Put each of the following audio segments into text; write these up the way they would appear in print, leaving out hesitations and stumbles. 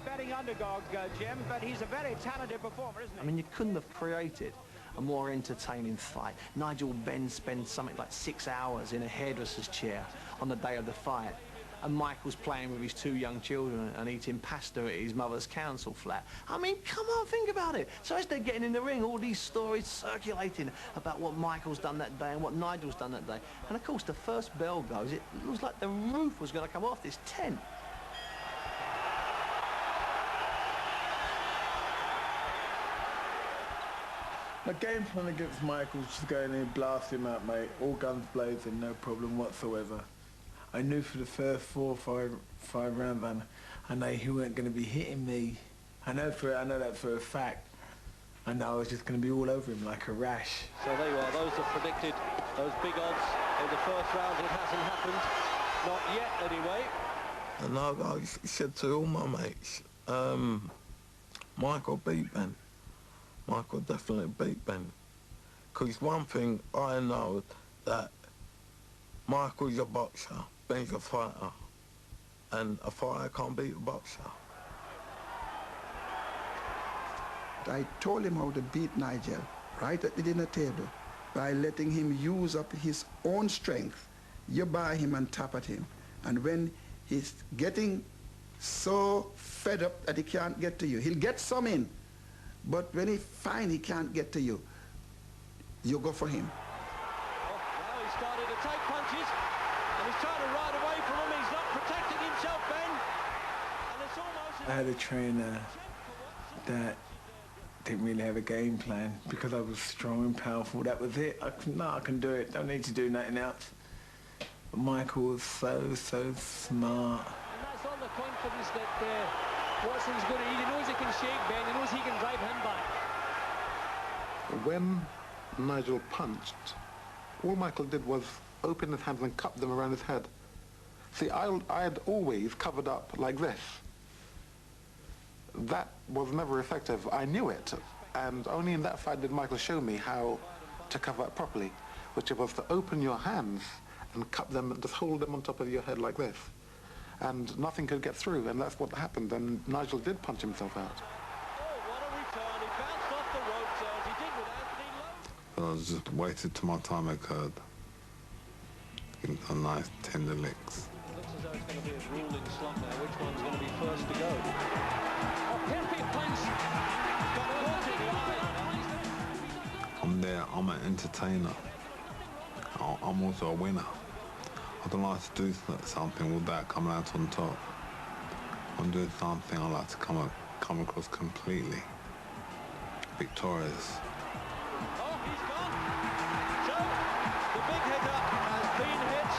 betting underdog, Jim, but he's a very talented performer, isn't he? I mean, you couldn't have created a more entertaining fight. Nigel Benn spent something like 6 hours in a hairdresser's chair on the day of the fight, and Michael's playing with his 2 young children and eating pasta at his mother's council flat. I mean, come on, think about it. So as they're getting in the ring, all these stories circulating about what Michael's done that day and what Nigel's done that day. And of course, the first bell goes, it looks like the roof was going to come off this tent. My game plan against Michael was just go in there and blast him out, mate. All guns blazing, no problem whatsoever. I knew for the first 4 or 5 rounds, I know he weren't going to be hitting me. I know that for a fact. I know I was just going to be all over him like a rash. So there you are. Those that predicted those big odds in the first round. It hasn't happened. Not yet, anyway. And I said to all my mates, Michael beat Ben. Michael definitely beat Ben. Because one thing I know, that Michael's a boxer, Ben's a fighter, and a fighter can't beat a boxer. I told him how to beat Nigel right at the dinner table by letting him use up his own strength. You buy him and tap at him. And when he's getting so fed up that he can't get to you, he'll get some in. But when he finds he can't get to you, you go for him. Oh, now he's started to take punches, and he's trying to ride away from him. He's not protecting himself, Ben. And it's almost... I had a trainer that didn't really have a game plan because I was strong and powerful. That was it. I can do it. Don't need to do nothing else. But Michael was so smart. And that's on the confidence that Watson's good. He knows he can shake Ben. He knows he can drive him back. When Nigel punched, all Michael did was open his hands and cup them around his head. See, I had always covered up like this. That was never effective. I knew it. And only in that fight did Michael show me how to cover up properly, which was to open your hands and cup them, just hold them on top of your head like this. And nothing could get through, and that's what happened. And Nigel did punch himself out. Oh, what a return. He bounced off the ropes as he did with Anthony Lowe. I just waited till my time occurred. Give him some nice tender licks. It looks as though it's going to be a grueling slot now. Which one's going to be first to go? Oh, perfect punch. Got caught in the eye. I'm there, I'm an entertainer. I'm also a winner. I don't like to do something without coming out on top. I'm doing something I like to come across completely victorious. Oh, he's gone. So, the big hitter has been hit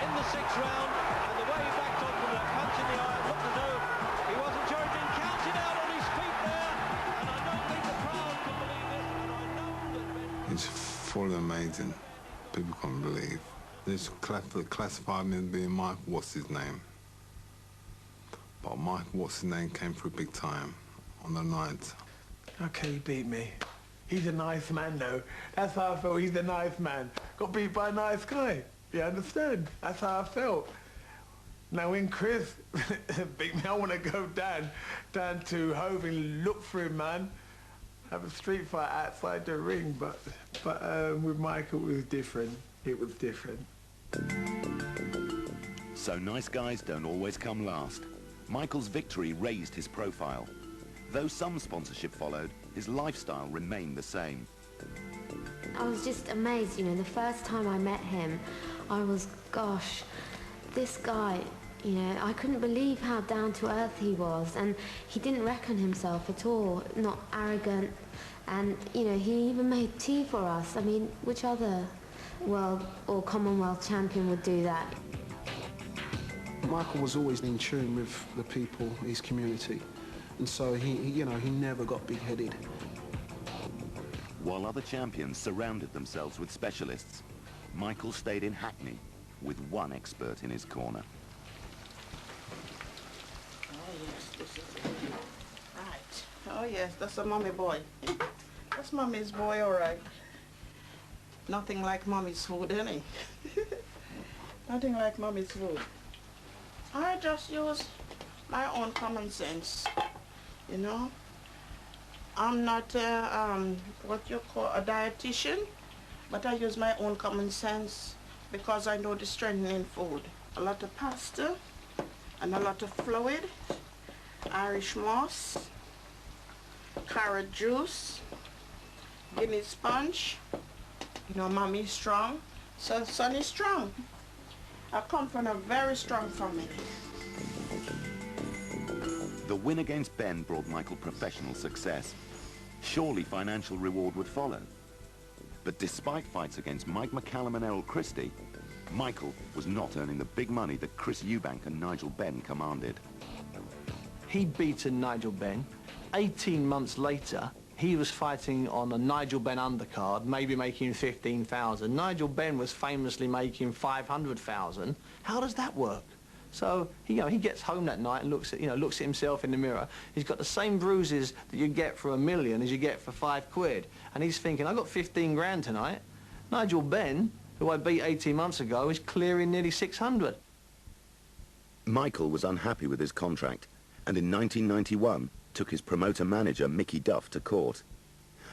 in the 6th round, and the way he backed off from that punch in the eye, it looked as though he wasn't sure. He'd been counted out on his feet there, and I don't think the crowd can believe this, and I know that... It's fully amazing. People can't believe. This classified me as being Mike What's His Name. But Mike What's His Name came through big time on the night. Okay, he beat me. He's a nice man, though. That's how I felt. He's a nice man. Got beat by a nice guy. You understand? That's how I felt. Now, when Chris beat me, I want to go down to Hove and look for him, man. Have a street fight outside the ring, but with Michael, it was different. It was different. So nice guys don't always come last. Michael's victory raised his profile. Though some sponsorship followed, his lifestyle remained the same. I was just amazed, you know, the first time I met him, I was, gosh, this guy, you know, I couldn't believe how down to earth he was, and he didn't reckon himself at all, not arrogant, and, you know, he even made tea for us. I mean, which other world or Commonwealth champion would do that? Michael was always in tune with the people, his community, and so he never got big-headed. While other champions surrounded themselves with specialists, Michael stayed in Hackney with one expert in his corner. Oh yes, this is it. Right. Oh yes, that's a mummy boy. That's mummy's boy, all right. Nothing like mummy's food, any. Nothing like mummy's food. I just use my own common sense, you know. I'm not what you call a dietitian, but I use my own common sense because I know the strengthening food. A lot of pasta and a lot of fluid, Irish moss, carrot juice, Guinea sponge. You know, mommy is strong, so son is strong. I come from a very strong family. The win against Ben brought Michael professional success. Surely financial reward would follow. But despite fights against Mike McCallum and Errol Christie, Michael was not earning the big money that Chris Eubank and Nigel Benn commanded. He'd beaten Nigel Benn. 18 months later, he was fighting on a Nigel Benn undercard, maybe making 15,000. Nigel Benn was famously making 500,000. How does that work? So, he gets home that night and looks at himself in the mirror. He's got the same bruises that you get for $1 million as you get for £5. And he's thinking, I got 15 grand tonight. Nigel Benn, who I beat 18 months ago, is clearing nearly 600. Michael was unhappy with his contract, and in 1991 took his promoter-manager Mickey Duff to court.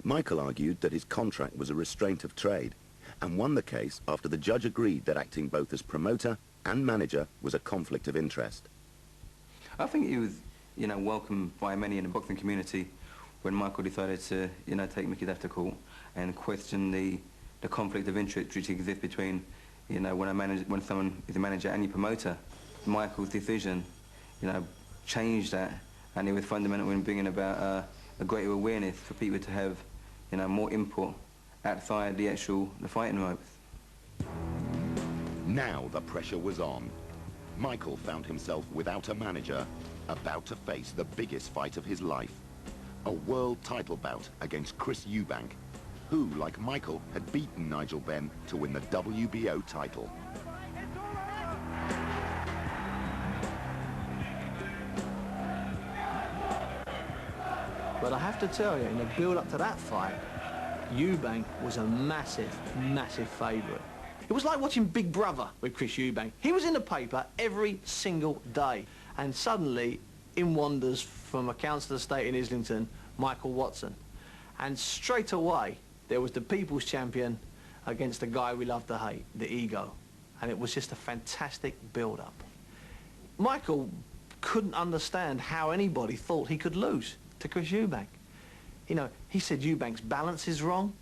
Michael argued that his contract was a restraint of trade, and won the case after the judge agreed that acting both as promoter and manager was a conflict of interest. I think he was, welcomed by many in the boxing community when Michael decided to, take Mickey Duff to court and question the conflict of interest which exists between, when someone is a manager and a promoter. Michael's decision, changed that, and it was fundamental in bringing about a greater awareness for people to have, more input outside the fighting ropes. Now the pressure was on. Michael found himself without a manager, about to face the biggest fight of his life. A world title bout against Chris Eubank, who, like Michael, had beaten Nigel Benn to win the WBO title. But I have to tell you, in the build-up to that fight, Eubank was a massive, massive favourite. It was like watching Big Brother with Chris Eubank. He was in the paper every single day. And suddenly, in wanders from a council estate in Islington, Michael Watson. And straight away, there was the People's Champion against the guy we love to hate, the Ego. And it was just a fantastic build-up. Michael couldn't understand how anybody thought he could lose to Chris Eubank. He said Eubank's balance is wrong.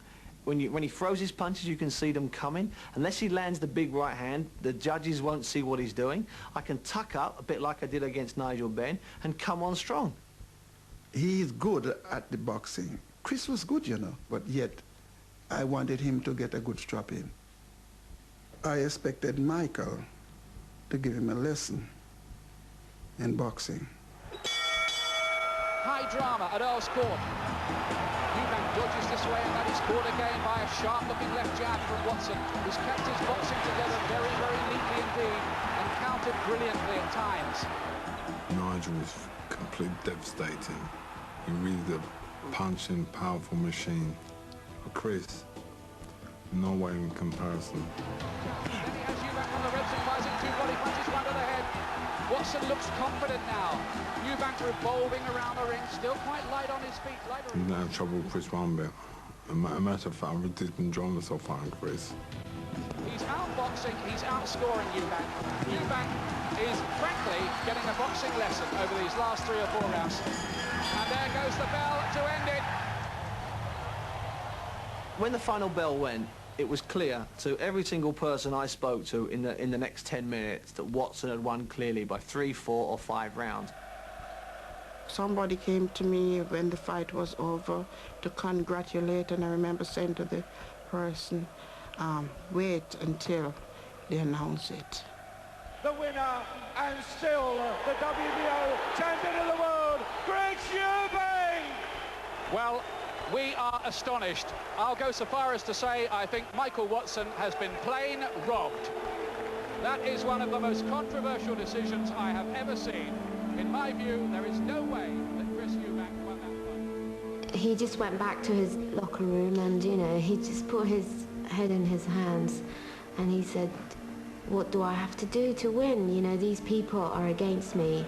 When he throws his punches, you can see them coming. Unless he lands the big right hand, the judges won't see what he's doing. I can tuck up, a bit like I did against Nigel Benn, and come on strong. He's good at the boxing. Chris was good, but yet I wanted him to get a good strap in. I expected Michael to give him a lesson in boxing. High drama at Earl's Court. Eubank dodges this way, and that is caught again by a sharp-looking left jab from Watson, who's kept his boxing together very, very neatly indeed, and countered brilliantly at times. Nigel was completely devastating. He really a punching, powerful machine. But Chris, no way in comparison. Then he has Eubank on the ropes and fires in 2 body punches, 1 to the head. Watson looks confident now. Eubank revolving around the ring, still quite light on his feet. He didn't have trouble with Chris one bit. As a matter of fact, I really did enjoy myself fighting Chris. He's outboxing, he's outscoring Eubank. Eubank is, frankly, getting a boxing lesson over these last 3 or 4 rounds. And there goes the bell to end it. When the final bell went, it was clear to every single person I spoke to in the next 10 minutes that Watson had won clearly by 3, 4 or 5 rounds. Somebody came to me when the fight was over to congratulate, and I remember saying to the person, wait until they announce it. The winner and still the WBO champion of the world, Chris Eubank! Well, we are astonished. I'll go so far as to say I think Michael Watson has been plain robbed. That is one of the most controversial decisions I have ever seen. In my view, there is no way that Chris Eubank won that fight. He just went back to his locker room and, he just put his head in his hands and he said, what do I have to do to win? These people are against me.